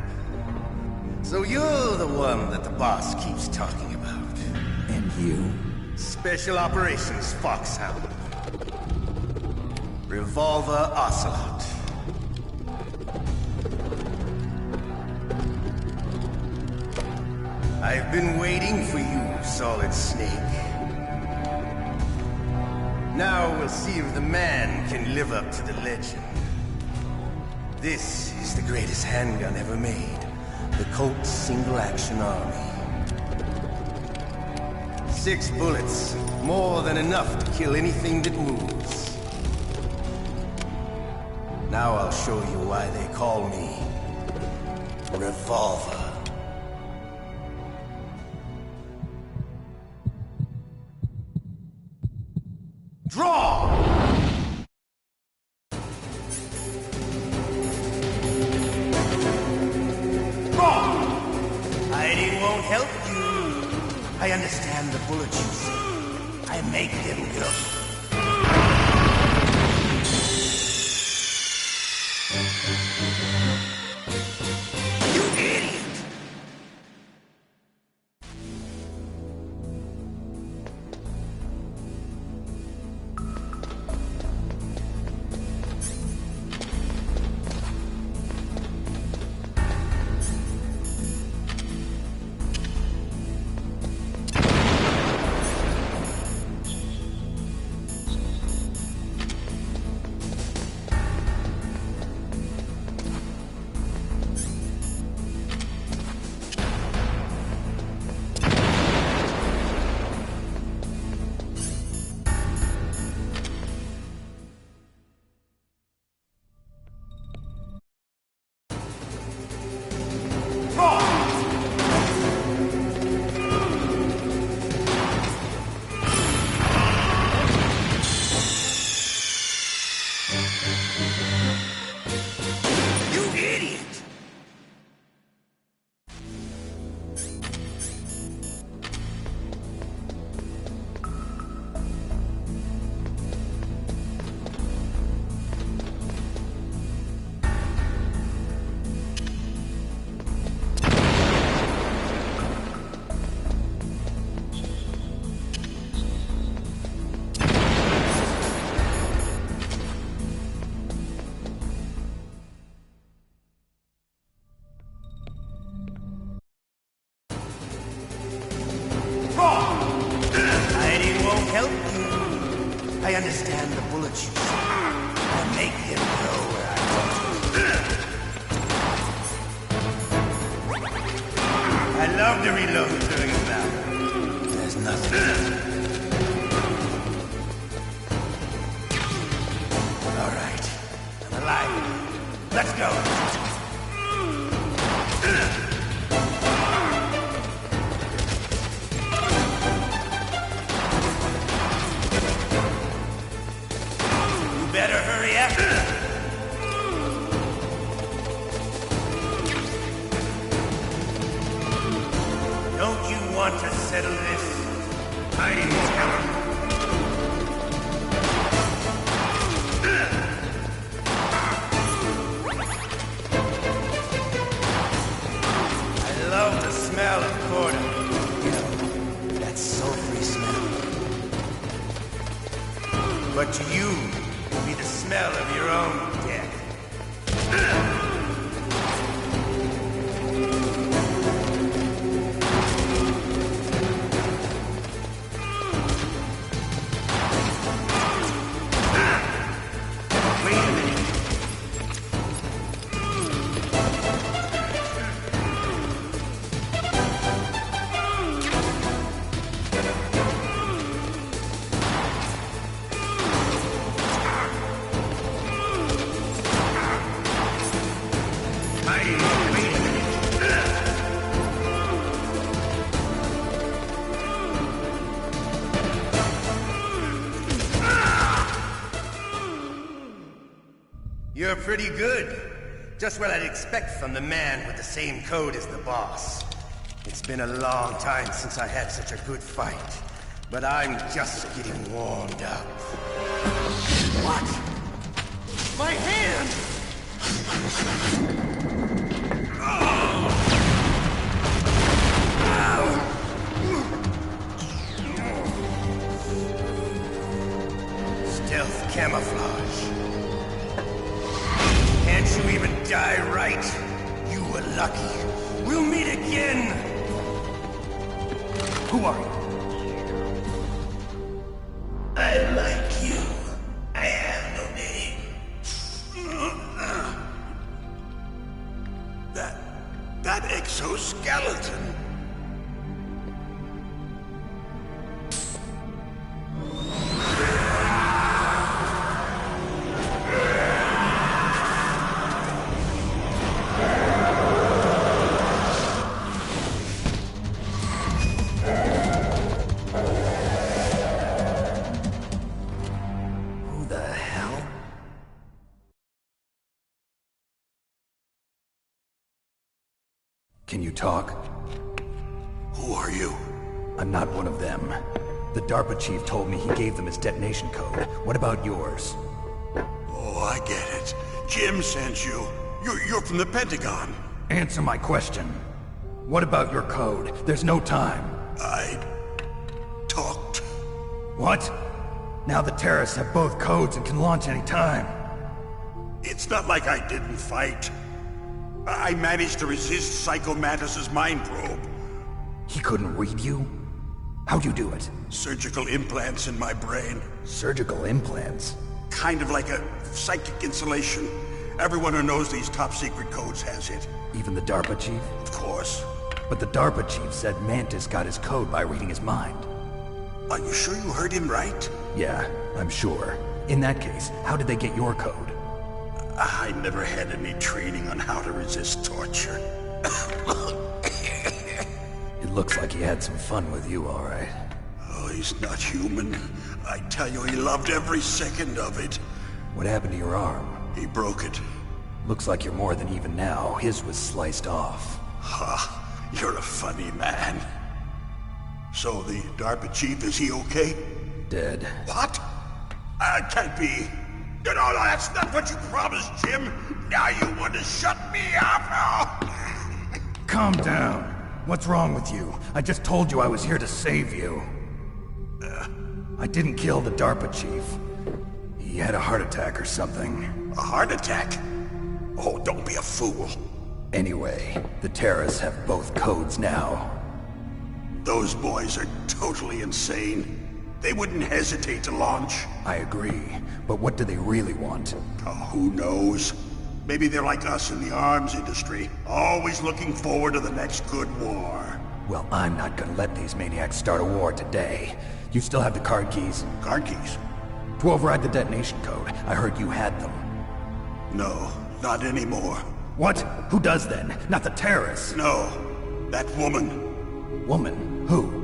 So you're the one that the boss keeps talking about. And you? Special Operations Foxhound. Revolver Ocelot. I've been waiting for you, Solid Snake. Now we'll see if the man can live up to the legend. This is the greatest handgun ever made. The Colt Single Action Army. 6 bullets, more than enough to kill anything that moves. Now I'll show you why they call me Revolver. Draw! Hiding won't help you. I understand the bullets you see. I make them go. You idiot! Hiding won't help you. I understand the bullets you see. I make them go where I want. I love to reload during a battle. There's nothing. All right. I'm alive. Let's go. Better hurry up. Don't you want to settle this? I didn't tell him. I love the smell of corn. You know, that sulfury smell. But to you, be the smell of your own death. Wait a minute. You're pretty good. Just what I'd expect from the man with the same code as the boss. It's been a long time since I had such a good fight, but I'm just getting warmed up. What? My hand! Stealth camouflage. Can't you even die right? You were lucky. We'll meet again! Who are you? I like you. I have no name. That exoskeleton. Can you talk? Who are you? I'm not one of them. The DARPA chief told me he gave them his detonation code. What about yours? Oh, I get it. Jim sent you. You're from the Pentagon. Answer my question. What about your code? There's no time. I talked. What? Now the terrorists have both codes and can launch any time. It's not like I didn't fight. I managed to resist Psycho Mantis's mind probe. He couldn't read you? How'd you do it? Surgical implants in my brain. Surgical implants? Kind of like a psychic insulation. Everyone who knows these top-secret codes has it. Even the DARPA chief? Of course. But the DARPA chief said Mantis got his code by reading his mind. Are you sure you heard him right? Yeah, I'm sure. In that case, how did they get your code? I never had any training on how to resist torture. It looks like he had some fun with you, all right. Oh, he's not human. I tell you, he loved every second of it. What happened to your arm? He broke it. Looks like you're more than even now. His was sliced off. Ha, you're a funny man. So the DARPA chief, is he okay? Dead. What? Can't be. No, that's not what you promised, Jim. Now you want to shut me up? Calm down. What's wrong with you? I just told you I was here to save you. I didn't kill the DARPA chief. He had a heart attack or something. A heart attack? Oh, don't be a fool. Anyway, the terrorists have both codes now. Those boys are totally insane. They wouldn't hesitate to launch. I agree, but what do they really want? Oh, who knows? Maybe they're like us in the arms industry, always looking forward to the next good war. Well, I'm not gonna let these maniacs start a war today. You still have the card keys? Card keys? To override the detonation code. I heard you had them. No, not anymore. What? Who does then? Not the terrorists? No, that woman. Woman? Who?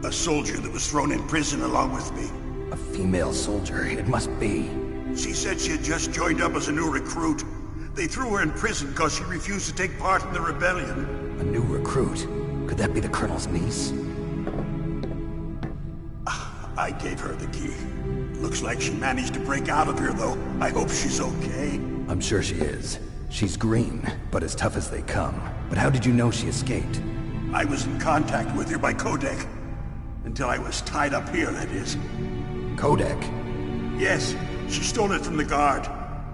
A soldier that was thrown in prison along with me. A female soldier, it must be. She said she had just joined up as a new recruit. They threw her in prison because she refused to take part in the rebellion. A new recruit? Could that be the Colonel's niece? I gave her the key. Looks like she managed to break out of here, though. I hope she's okay. I'm sure she is. She's green, but as tough as they come. But how did you know she escaped? I was in contact with her by codec. Until I was tied up here, that is. Codec? Yes, she stole it from the guard.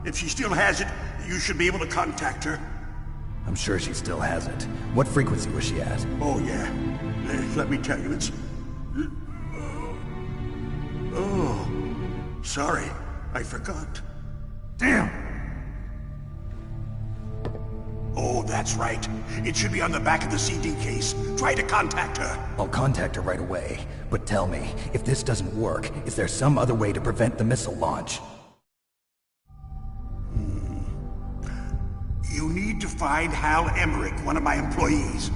If she still has it, you should be able to contact her. I'm sure she still has it. What frequency was she at? Oh, yeah. Let me tell you, it's... Oh, sorry. I forgot. Damn! Oh, that's right. It should be on the back of the CD case. Try to contact her. I'll contact her right away. But tell me, if this doesn't work, is there some other way to prevent the missile launch? You need to find Hal Emmerich, one of my employees.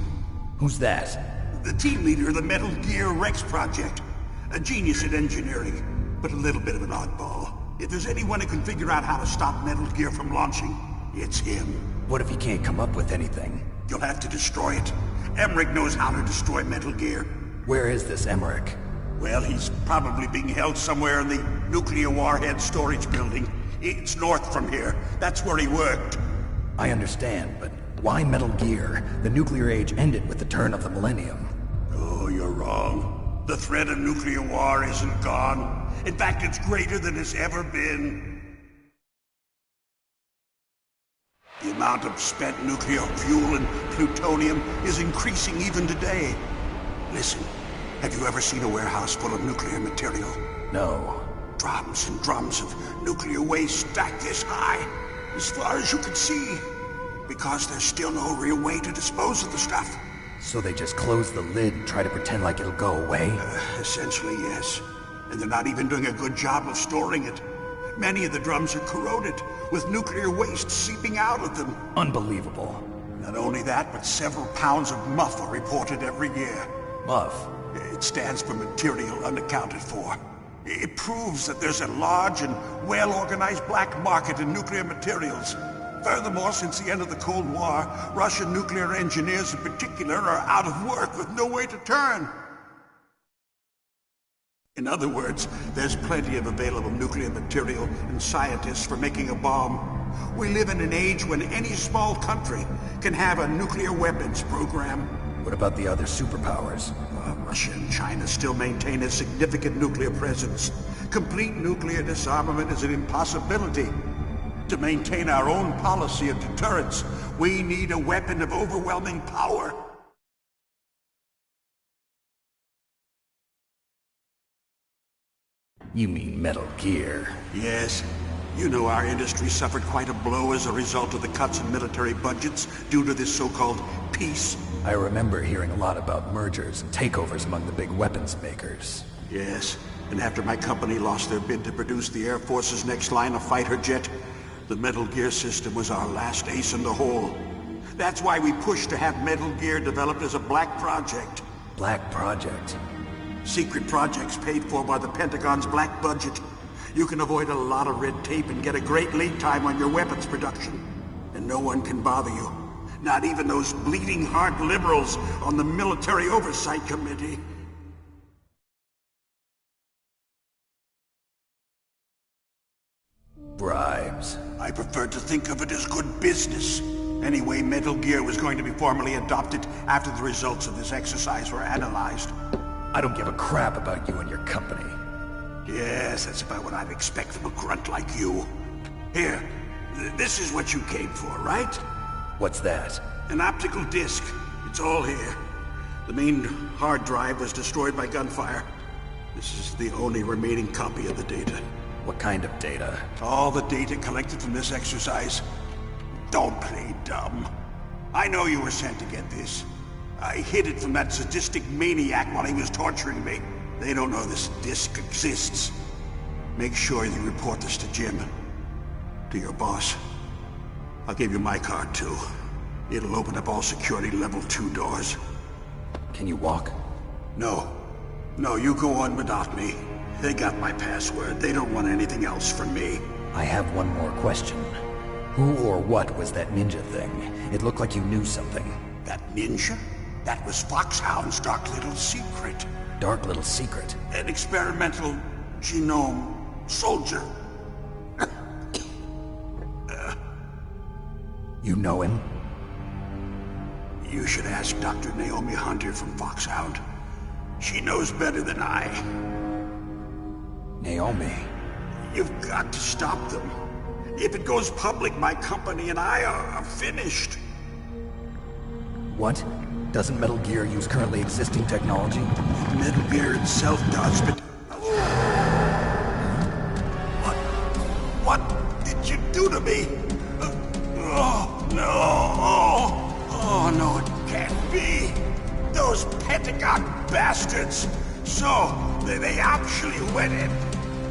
Who's that? The team leader of the Metal Gear Rex project. A genius at engineering, but a little bit of an oddball. If there's anyone who can figure out how to stop Metal Gear from launching, it's him. What if he can't come up with anything? You'll have to destroy it. Emmerich knows how to destroy Metal Gear. Where is this Emmerich? Well, he's probably being held somewhere in the nuclear warhead storage building. It's north from here. That's where he worked. I understand, but why Metal Gear? The nuclear age ended with the turn of the millennium. Oh, you're wrong. The threat of nuclear war isn't gone. In fact, it's greater than it's ever been. The amount of spent nuclear fuel and plutonium is increasing even today. Listen, have you ever seen a warehouse full of nuclear material? No. Drums and drums of nuclear waste stacked this high, as far as you can see. Because there's still no real way to dispose of the stuff. So they just close the lid and try to pretend like it'll go away? Essentially, yes. And they're not even doing a good job of storing it. Many of the drums are corroded, with nuclear waste seeping out of them. Unbelievable. Not only that, but several pounds of MUF are reported every year. MUF? It stands for material unaccounted for. It proves that there's a large and well-organized black market in nuclear materials. Furthermore, since the end of the Cold War, Russian nuclear engineers in particular are out of work with no way to turn. In other words, there's plenty of available nuclear material and scientists for making a bomb. We live in an age when any small country can have a nuclear weapons program. What about the other superpowers? Russia and China still maintain a significant nuclear presence. Complete nuclear disarmament is an impossibility. To maintain our own policy of deterrence, we need a weapon of overwhelming power. You mean Metal Gear? Yes. You know our industry suffered quite a blow as a result of the cuts in military budgets due to this so-called peace. I remember hearing a lot about mergers and takeovers among the big weapons makers. Yes, and after my company lost their bid to produce the Air Force's next line of fighter jet, the Metal Gear system was our last ace in the hole. That's why we pushed to have Metal Gear developed as a black project. Black project? Secret projects paid for by the Pentagon's black budget. You can avoid a lot of red tape and get a great lead time on your weapons production. And no one can bother you. Not even those bleeding heart liberals on the Military Oversight Committee. Bribes. I prefer to think of it as good business. Anyway, Metal Gear was going to be formally adopted after the results of this exercise were analyzed. I don't give a crap about you and your company. Yes, that's about what I'd expect from a grunt like you. Here, this is what you came for, right? What's that? An optical disc. It's all here. The main hard drive was destroyed by gunfire. This is the only remaining copy of the data. What kind of data? All the data collected from this exercise. Don't play dumb. I know you were sent to get this. I hid it from that sadistic maniac while he was torturing me. They don't know this disc exists. Make sure you report this to Jim. To your boss. I'll give you my card, too. It'll open up all security level 2 doors. Can you walk? No. No, you go on without me. They got my password. They don't want anything else from me. I have one more question. Who or what was that ninja thing? It looked like you knew something. That ninja? That was Foxhound's dark little secret. Dark little secret? An experimental genome soldier. You know him? You should ask Dr. Naomi Hunter from Foxhound. She knows better than I. Naomi? You've got to stop them. If it goes public, my company and I are finished. What? Doesn't Metal Gear use currently existing technology? Metal Gear itself does, but... What did you do to me? Oh, no! Oh, no, it can't be! Those Pentagon bastards! So, they actually went in,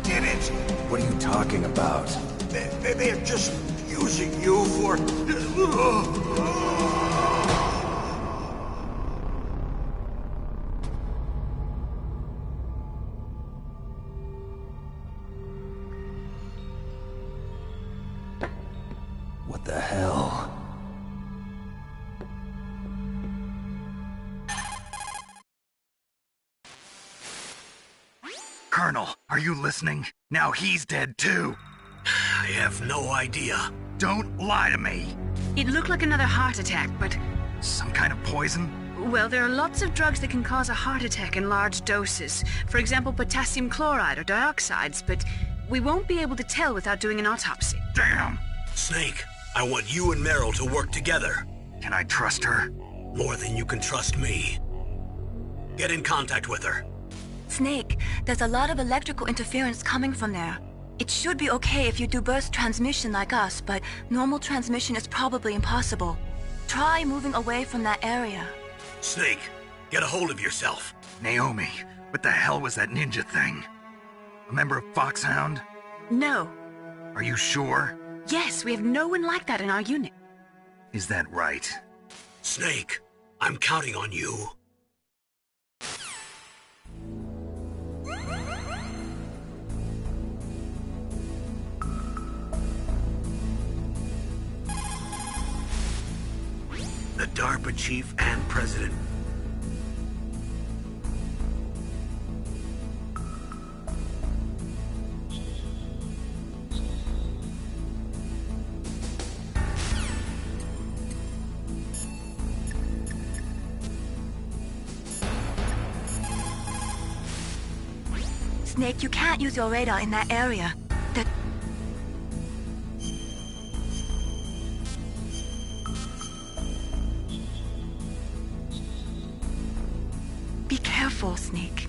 did it? What are you talking about? They're just using you for... Are you listening? Now he's dead too. I have no idea. Don't lie to me. It looked like another heart attack, but... Some kind of poison? Well, there are lots of drugs that can cause a heart attack in large doses. For example, potassium chloride or dioxides, but we won't be able to tell without doing an autopsy. Damn! Snake, I want you and Meryl to work together. Can I trust her? More than you can trust me. Get in contact with her. Snake, there's a lot of electrical interference coming from there. It should be okay if you do burst transmission like us, but normal transmission is probably impossible. Try moving away from that area. Snake, get a hold of yourself. Naomi, what the hell was that ninja thing? A member of Foxhound? No. Are you sure? Yes, we have no one like that in our unit. Is that right? Snake, I'm counting on you. The DARPA chief and president. Snake, you can't use your radar in that area. Be careful, Snake.